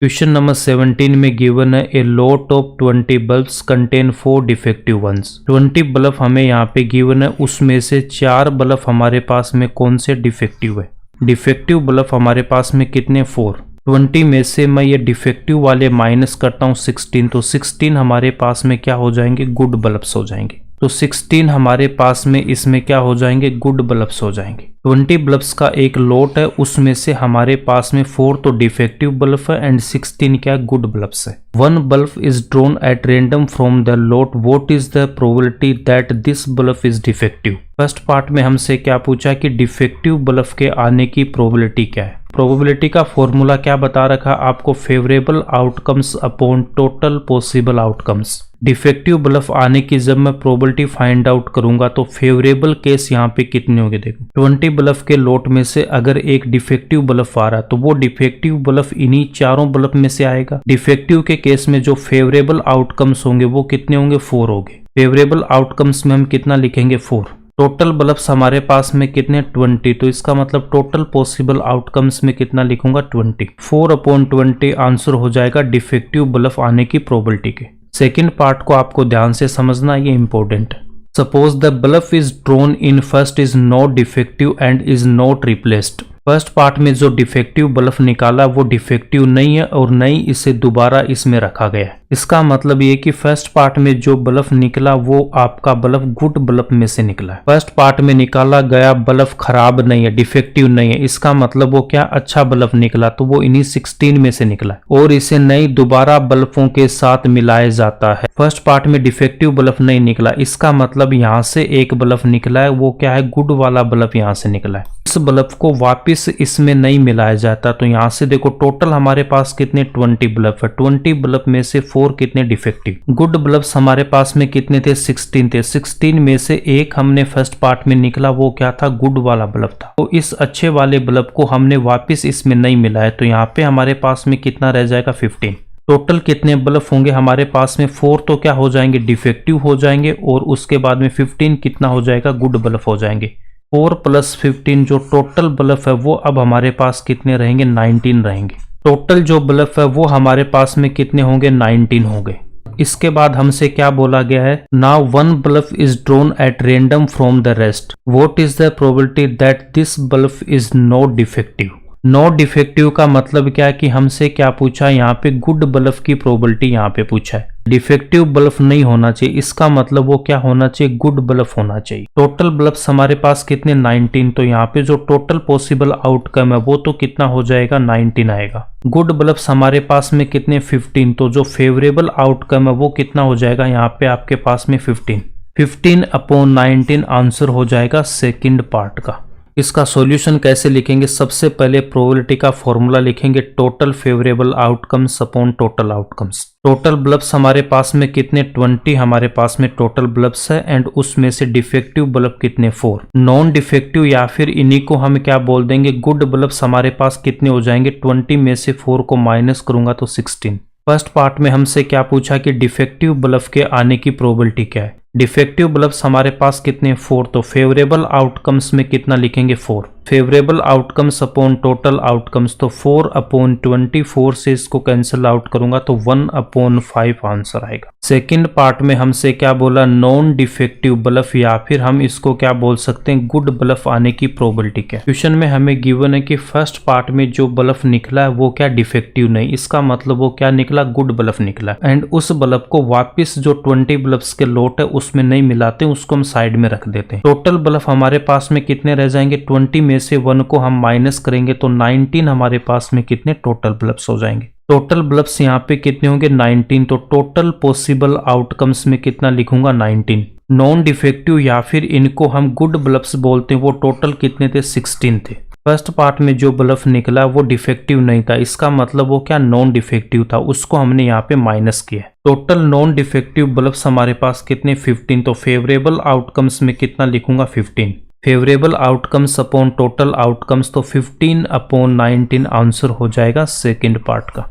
Question number 17 में given है a lot of 20 bulbs contain 4 defective ones. 20 bulb हमें यहाँ पे गिवन है, उसमें से 4 बल्ब हमारे पास में कौन से डिफेक्टिव है। डिफेक्टिव बल्ब हमारे पास में कितने 4। 20 में से मैं ये डिफेक्टिव वाले माइनस करता हूँ 16, तो 16 हमारे पास में क्या हो जाएंगे, गुड बल्ब्स हो जाएंगे। तो 16 हमारे पास में इसमें क्या हो जाएंगे, गुड बल्ब्स हो जाएंगे। 20 बल्ब्स का एक लॉट है, उसमें से हमारे पास में 4 तो डिफेक्टिव बल्ब है एंड 16 क्या गुड बल्ब्स है। One bulb is drawn at random from the lot, what is the probability that this bulb is defective. First part में हमसे क्या पूछा कि डिफेक्टिव बल्ब के आने की प्रोबेबिलिटी क्या है। प्रोबेबिलिटी का फॉर्मूला क्या बता रखा आपको, favourable outcomes upon total possible outcomes. Defective bulb आने की जब मैं प्रोबेबिलिटी फाइंड आउट करूंगा तो फेवरेबल केस यहाँ पे कितने होंगे, देखो 20 बल्ब के लॉट में से अगर एक डिफेक्टिव बल्ब आ रहा तो वो डिफेक्टिव बल्ब इन्हीं चारों बल्ब में से आएगा। डिफेक्टिव के केस में जो फेवरेबल आउटकम्स होंगे वो कितने होंगे, 4 होंगे। फेवरेबल आउटकम्स में हम कितना लिखेंगे, 4। टोटल बल्ब्स हमारे पास में कितने 20, तो इसका मतलब टोटल पॉसिबल आउटकम्स में कितना लिखूंगा 20। 4/20 आंसर हो जाएगा डिफेक्टिव बल्ब आने की प्रोबेबिलिटी के। सेकेंड पार्ट को आपको ध्यान से समझना, ये इंपॉर्टेंट है। Suppose the bulb is drawn in first is not defective and is not replaced. First part में जो डिफेक्टिव बल्ब निकाला वो डिफेक्टिव नहीं है और नहीं इसे दोबारा इसमें रखा गया है। इसका मतलब ये कि फर्स्ट पार्ट में जो बल्ब निकला वो आपका बल्ब गुड बल्ब में से निकला है। फर्स्ट पार्ट में निकाला गया बल्ब खराब नहीं है, डिफेक्टिव नहीं है, इसका मतलब वो क्या अच्छा बल्ब निकला, तो वो इन्हीं 16 में से निकला है और इसे नई दोबारा बल्बों के साथ मिलाया जाता है। फर्स्ट पार्ट में डिफेक्टिव बल्ब नहीं निकला, इसका मतलब यहाँ से एक बल्ब निकला है, वो क्या है, गुड वाला बल्ब यहाँ से निकला है। इस बल्ब को वापस इसमें नहीं मिलाया जाता, तो यहाँ से देखो टोटल हमारे पास कितने 20 बल्ब है। 20 बल्ब में से 4 कितने डिफेक्टिव। गुड बल्ब्स हमारे पास में कितने थे, 16 थे। 16 में से एक हमने फर्स्ट पार्ट में निकला, वो क्या था, गुड वाला बल्ब था। तो इस अच्छे वाले बल्ब को हमने वापस इसमें नहीं मिलाया, तो यहाँ पे हमारे पास में कितना रह जाएगा 15। टोटल कितने बल्ब होंगे हमारे पास में, 4 तो क्या हो जाएंगे, डिफेक्टिव हो जाएंगे और उसके बाद में 15 कितना हो जाएगा, गुड बल्ब हो जाएंगे। 4 + 15 जो टोटल बल्ब है वो अब हमारे पास कितने रहेंगे, 19 रहेंगे। टोटल जो बल्ब है वो हमारे पास में कितने होंगे, 19 होंगे। इसके बाद हमसे क्या बोला गया है, now one bulb is drawn at random from the rest, what is the probability that this bulb is not defective. Not defective का मतलब क्या है कि हमसे क्या पूछा, यहाँ पे गुड बल्ब की प्रोबेबिलिटी यहाँ पे पूछा है। डिफेक्टिव बल्ब नहीं होना चाहिए, इसका मतलब वो क्या होना चाहिए, गुड बल्ब होना चाहिए। टोटल बल्ब्स हमारे पास कितने 19, तो यहाँ पे जो टोटल पॉसिबल आउटकम है वो तो कितना हो जाएगा, 19 आएगा। गुड बल्ब्स हमारे पास में कितने 15, तो जो फेवरेबल आउटकम है वो कितना हो जाएगा, यहाँ पे आपके पास में 15। 15/19 आंसर हो जाएगा सेकेंड पार्ट का। इसका सॉल्यूशन कैसे लिखेंगे, सबसे पहले प्रोबेबिलिटी का फॉर्मूला लिखेंगे, total favourable outcomes upon total outcomes. Total bulbs हमारे पास में कितने 20 हमारे पास में टोटल बल्ब्स है एंड उसमें से डिफेक्टिव बल्ब कितने 4। नॉन डिफेक्टिव या फिर इन्हीं को हम क्या बोल देंगे, गुड बल्ब्स हमारे पास कितने हो जाएंगे, 20 में से 4 को माइनस करूंगा तो 16। फर्स्ट पार्ट में हमसे क्या पूछा कि डिफेक्टिव बल्ब के आने की प्रोबेबिलिटी क्या है। डिफेक्टिव बल्ब्स हमारे पास कितने 4, तो फेवरेबल आउटकम्स में कितना लिखेंगे 4। Favourable outcomes upon total outcomes, तो 4/24 से इसको कैंसिल आउट करूंगा तो 1/5 आंसर आएगा। सेकंड पार्ट में हमसे क्या बोला, नॉन डिफेक्टिव बल्ब या फिर हम इसको क्या बोल सकते हैं, गुड बल्ब आने की प्रोबेबिलिटी क्या है। क्वेश्चन में हमें गिवन है कि फर्स्ट पार्ट में जो बल्ब निकला है वो क्या डिफेक्टिव नहीं, इसका मतलब वो क्या निकला, गुड बल्ब निकला एंड उस बल्ब को वापिस जो 20 बल्ब्स के लॉट है उसमें नहीं मिलाते, उसको हम साइड में रख देते हैं। टोटल बल्ब हमारे पास में कितने रह जाएंगे, 20 में से 1 को हम माइनस करेंगे तो 19 हमारे पास में कितने टोटल बल्ब्स हो जाएंगे। टोटल बल्ब्स यहाँ पे कितने होंगे 19, तो टोटल पॉसिबल आउटकम्स में कितना लिखूंगा 19। नॉन डिफेक्टिव या फिर इनको हम गुड बल्ब्स बोलते हैं, वो टोटल कितने थे 16 थे। फर्स्ट पार्ट में जो बल्ब निकला वो डिफेक्टिव नहीं था, इसका मतलब वो क्या नॉन डिफेक्टिव था, उसको हमने यहाँ पे माइनस किया। टोटल नॉन डिफेक्टिव बल्ब्स हमारे पास कितने 15, तो फेवरेबल आउटकम्स में कितना लिखूंगा 15। Favourable outcomes upon total outcomes, तो 15/19 आंसर हो जाएगा सेकेंड पार्ट का।